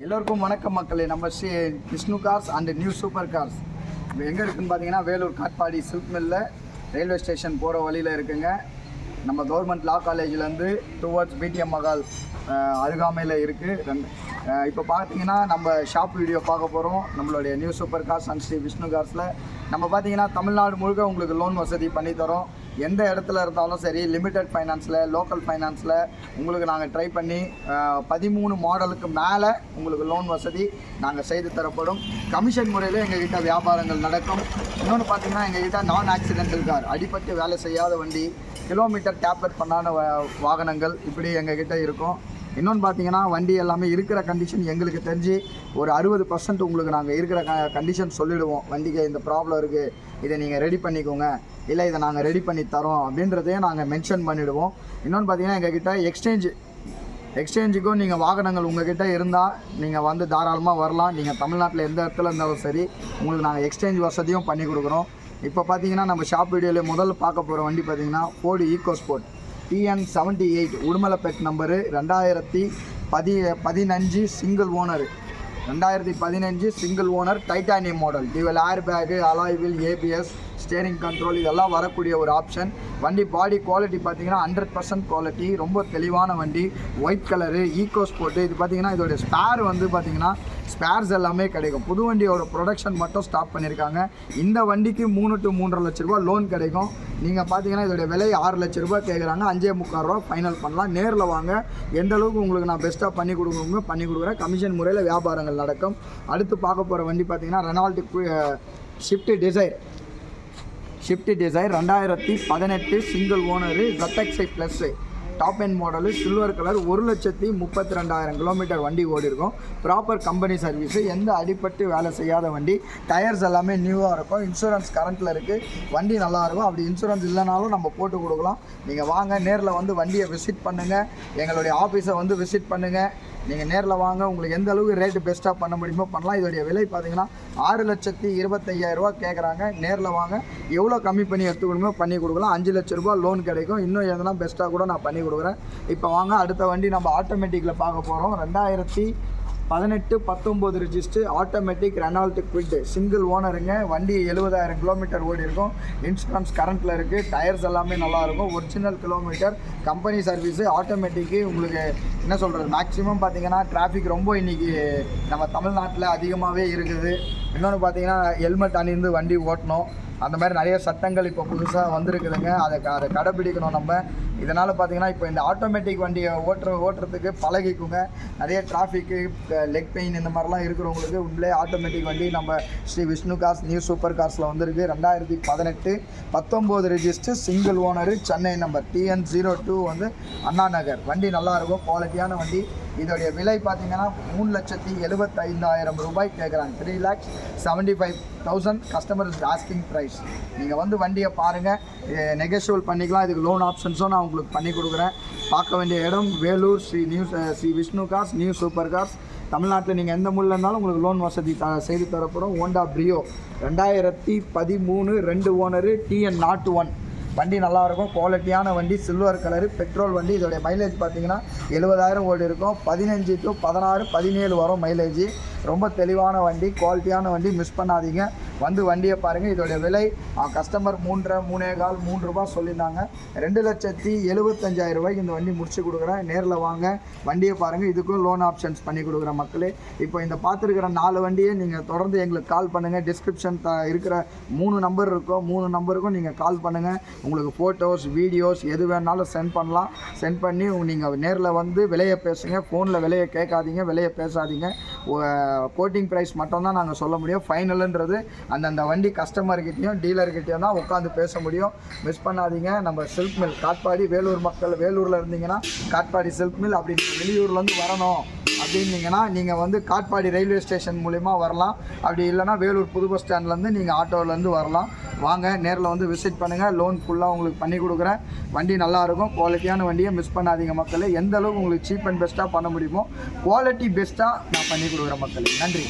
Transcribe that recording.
எல்லோருக்கும் வணக்கம் மக்களே. நம்ம Sri Vishnu cars and new super cars எங்கே இருக்குதுன்னு பார்த்தீங்கன்னா வேலூர் காட்பாடி சில்க் மில்லில் ரயில்வே ஸ்டேஷன் போகிற வழியில் இருக்குங்க. நம்ம கவர்மெண்ட் லா காலேஜ்லேருந்து டுவர்ட்ஸ் பிடிஎம் மகால் அருகாமையில் இருக்குது. இப்போ பார்த்தீங்கன்னா நம்ம ஷாப் வீடியோ பார்க்க போகிறோம். நம்மளுடைய new super cars and Sri Vishnu கார்ஸில் நம்ம பார்த்தீங்கன்னா தமிழ்நாடு முழுக்க உங்களுக்கு லோன் வசதி பண்ணித்தரோம். எந்த இடத்துல இருந்தாலும் சரி, லிமிடெட் ஃபைனான்ஸில், லோக்கல் ஃபைனான்ஸில் உங்களுக்கு நாங்கள் ட்ரை பண்ணி 13 மாடலுக்கு மேலே உங்களுக்கு லோன் வசதி நாங்கள் செய்து தரப்படும். கமிஷன் முறையில் எங்ககிட்ட வியாபாரங்கள் நடக்கும். இன்னொன்று பார்த்தீங்கன்னா எங்ககிட்ட நான் ஆக்சிடென்டல் கார், அடிபட்டு வேலை செய்யாத வண்டி, கிலோமீட்டர் டேப்லெட் பண்ணாத வாகனங்கள் இப்படி எங்ககிட்ட இருக்கும். இன்னொன்று பார்த்தீங்கன்னா வண்டி எல்லாமே இருக்கிற கண்டிஷன் எங்களுக்கு தெரிஞ்சு ஒரு 60% உங்களுக்கு நாங்கள் இருக்கிற கண்டிஷன் சொல்லிவிடுவோம். வண்டிக்கு இந்த ப்ராப்ளம் இருக்குது, இதை நீங்கள் ரெடி பண்ணிக்கோங்க, இல்லை இதை நாங்கள் ரெடி பண்ணி தரோம் அப்படின்றதையும் நாங்கள் மென்ஷன் பண்ணிவிடுவோம். இன்னொன்று பார்த்தீங்கன்னா எங்ககிட்ட எக்ஸ்சேஞ்சுக்கும் நீங்கள் வாகனங்கள் உங்கள்கிட்ட இருந்தால் நீங்கள் வந்து தாராளமாக வரலாம். நீங்கள் தமிழ்நாட்டில் எந்த இடத்துல இருந்தாலும் சரி, உங்களுக்கு நாங்கள் எக்ஸ்சேஞ்ச் வசதியும் பண்ணி கொடுக்குறோம். இப்போ பார்த்தீங்கன்னா நம்ம ஷாப் வீடியோவில் முதல்ல பார்க்க போகிற வண்டி பார்த்தீங்கன்னா Ford EcoSport TN78 Udumalpet number 2015 single owner. 2015 single owner titanium model, dual air bag, alloy wheel, ABS, steering control இதெல்லாம் வரக்கூடிய ஒரு ஆப்ஷன். வண்டி பாடி குவாலிட்டி பார்த்தீங்கன்னா 100% குவாலிட்டி, ரொம்ப தெளிவான வண்டி, ஒயிட் கலரு, ஈகோஸ்போர்ட்டு. இது பார்த்தீங்கன்னா இதோடைய ஸ்பேர் வந்து பார்த்தீங்கன்னா ஸ்பேர்ஸ் எல்லாமே கிடைக்கும். புது வண்டியோட ப்ரொடக்ஷன் மட்டும் ஸ்டாப் பண்ணியிருக்காங்க. இந்த வண்டிக்கு 3 to 3.5 லட்ச ரூபா லோன் கிடைக்கும். நீங்கள் பார்த்தீங்கன்னா இதோடைய விலை 6 லட்ச ரூபா கேட்குறாங்க. 5.25 ரூபா ஃபைனல் பண்ணலாம். நேரில் வாங்க, எந்த அளவுக்கு உங்களுக்கு நான் பெஸ்ட்டாக பண்ணி கொடுக்குறேன். கமிஷன் முறையில் வியாபாரங்கள் நடக்கும். அடுத்து பார்க்க போகிற வண்டி பார்த்தீங்கன்னா Renault Swift Dzire 2018 single owner, ZXi plus top end model, silver colour, 1,32,000 kilometre வண்டி ஓடி இருக்கும். ப்ராப்பர் கம்பெனி சர்வீஸு, எந்த அடிப்பட்டு வேலை செய்யாத வண்டி. டயர்ஸ் எல்லாமே நியூவாக இருக்கும். இன்சூரன்ஸ் கரண்ட்டில் இருக்குது. வண்டி நல்லாயிருக்கும். அப்படி இன்சூரன்ஸ் இல்லைனாலும் நம்ம போட்டு கொடுக்கலாம். நீங்கள் வாங்க, நேரில் வந்து வண்டியை விசிட் பண்ணுங்கள். எங்களுடைய ஆஃபீஸை வந்து விசிட் பண்ணுங்கள். நீங்கள் நேரில் வாங்க, உங்களுக்கு எந்த அளவுக்கு ரேட்டு பெஸ்ட்டாக பண்ண முடியுமோ பண்ணலாம். இதோடைய விலை பார்த்தீங்கன்னா 6,25,000 ரூபா கேட்குறாங்க. நேரில் வாங்க, எவ்வளோ கம்மி பண்ணி எடுத்துக்கணுமோ பண்ணி கொடுக்கலாம். 5 லட்ச ரூபா லோன் கிடைக்கும். இன்னும் எதனா பெஸ்ட்டாக கூட நான் பண்ணி கொடுக்குறேன். இப்போ வாங்க, அடுத்த வண்டி நம்ம ஆட்டோமேட்டிக்கில் பார்க்க போகிறோம். 2018-19 register automatic Renault Kwid single ஓனருங்க. வண்டி 70,000 கிலோமீட்டர் ஓடி இருக்கும். இன்சூரன்ஸ் கரண்ட்டில் இருக்குது. டயர்ஸ் எல்லாமே நல்லாயிருக்கும். Original kilometre, company service, automatic. உங்களுக்கு என்ன சொல்கிறது, மேக்ஸிமம் பார்த்தீங்கன்னா டிராஃபிக் ரொம்ப இன்றைக்கி நம்ம தமிழ்நாட்டில் அதிகமாகவே இருக்குது. இன்னொன்று பார்த்தீங்கன்னா ஹெல்மெட் அணிந்து வண்டி ஓட்டணும். அந்த மாதிரி நிறைய சட்டங்கள் இப்போ புதுசாக வந்திருக்குதுங்க. அதை கடைப்பிடிக்கணும் நம்ம. இதனால் பார்த்தீங்கன்னா இப்போ இந்த ஆட்டோமேட்டிக் வண்டியை ஓட்டுறதுக்கு பழகிக்குங்க. நிறைய டிராஃபிக்கு, லெக் பெயின் இந்த மாதிரிலாம் இருக்கிறவங்களுக்கு உள்ளே ஆட்டோமேட்டிக் வண்டி நம்ம Sri Vishnu cars new super கார்ஸில் வந்திருக்கு. 2018-19 register single owner, Chennai number TN02 வந்து அண்ணா நகர். வண்டி நல்லாயிருக்கும், குவாலிட்டியான வண்டி. இதோடைய விலை பார்த்தீங்கன்னா 3,75,000 ரூபாய் கேட்குறாங்க. 3,75,000 கஸ்டமர் ஆஸ்கிங் ப்ரைஸ். நீங்கள் வந்து வண்டியை பாருங்கள், நெகோஷியபிள் பண்ணிக்கலாம். இதுக்கு லோன் ஆப்ஷன்ஸும் நான் உங்களுக்கு பண்ணி கொடுக்குறேன். பார்க்க வேண்டிய இடம் Vellore Sri Vishnu cars new super cars. தமிழ்நாட்டில் நீங்கள் எந்த மூலையில் இருந்தாலும் உங்களுக்கு லோன் வசதி செய்து தரப்படும். ஹோண்டா பிரியோ 2013 2 ஓனரு, TN01 வண்டி நல்லாயிருக்கும், குவாலிட்டியான வண்டி, சில்வர் கலரு, பெட்ரோல் வண்டி. இதோடைய மைலேஜ் பார்த்தீங்கன்னா 70,000 ஓடி இருக்கும். 15 to 16, 17 வரும் மைலேஜ். ரொம்ப தெளிவான வண்டி, குவாலிட்டியான வண்டி, மிஸ் பண்ணாதீங்க. வந்து வண்டியை பாருங்கள். இதோடைய விலை கஸ்டமர் 3.25 ரூபா சொல்லியிருந்தாங்க. 2,75,000 ரூபாய்க்கு இந்த வண்டி முடிச்சு கொடுக்குறேன். நேரில் வாங்க, வண்டியை பாருங்கள். இதுக்கும் லோன் ஆப்ஷன்ஸ் பண்ணி கொடுக்குற மக்களே. இப்போ இந்த பார்த்துருக்கிற 4 வண்டியை நீங்கள் தொடர்ந்து எங்களுக்கு கால் பண்ணுங்கள். டிஸ்கிரிப்ஷன் இருக்கிற 3 நம்பர் இருக்கும். 3 நம்பருக்கும் நீங்கள் கால் பண்ணுங்கள். உங்களுக்கு ஃபோட்டோஸ், வீடியோஸ் எது வேணாலும் சென்ட் பண்ணலாம். சென்ட் பண்ணி நீங்கள் நேரில் வந்து விலையை பேசுங்க. ஃபோனில் விலையை கேட்காதீங்க, விலையை பேசாதீங்க. கோட்டிங் ப்ரைஸ் மட்டும்தான் நாங்கள் சொல்ல முடியும். ஃபைனலுன்றது அந்தந்த வண்டி கஸ்டமர்கிட்டையும் டீலர்கிட்டையும் தான் உட்காந்து பேச முடியும். மிஸ் பண்ணாதீங்க. நம்ம சில்க் மில் காட்பாடி, வேலூர் மக்கள் வேலூரில் இருந்தீங்கன்னா காட்பாடி சில்க் மில், அப்படி வெளியூர்லேருந்து வரணும் அப்படின்னீங்கன்னா நீங்கள் வந்து காட்பாடி ரயில்வே ஸ்டேஷன் மூலிமா வரலாம். அப்படி இல்லைனா வேலூர் புது பஸ் ஸ்டாண்ட்லேருந்து நீங்கள் ஆட்டோவிலேருந்து வரலாம். வாங்க, நேரில் வந்து விசிட் பண்ணுங்கள். லோன் ஃபுல்லாக உங்களுக்கு பண்ணி கொடுக்குறேன். வண்டி நல்லாயிருக்கும், குவாலிட்டியான வண்டியை மிஸ் பண்ணாதீங்க மக்களே. எந்த அளவுக்கு உங்களுக்கு சீப் அண்ட் பெஸ்ட்டாக பண்ண முடியுமோ குவாலிட்டி பெஸ்ட்டாக நான் பண்ணி கொடுக்குறேன் மக்களே. நன்றி.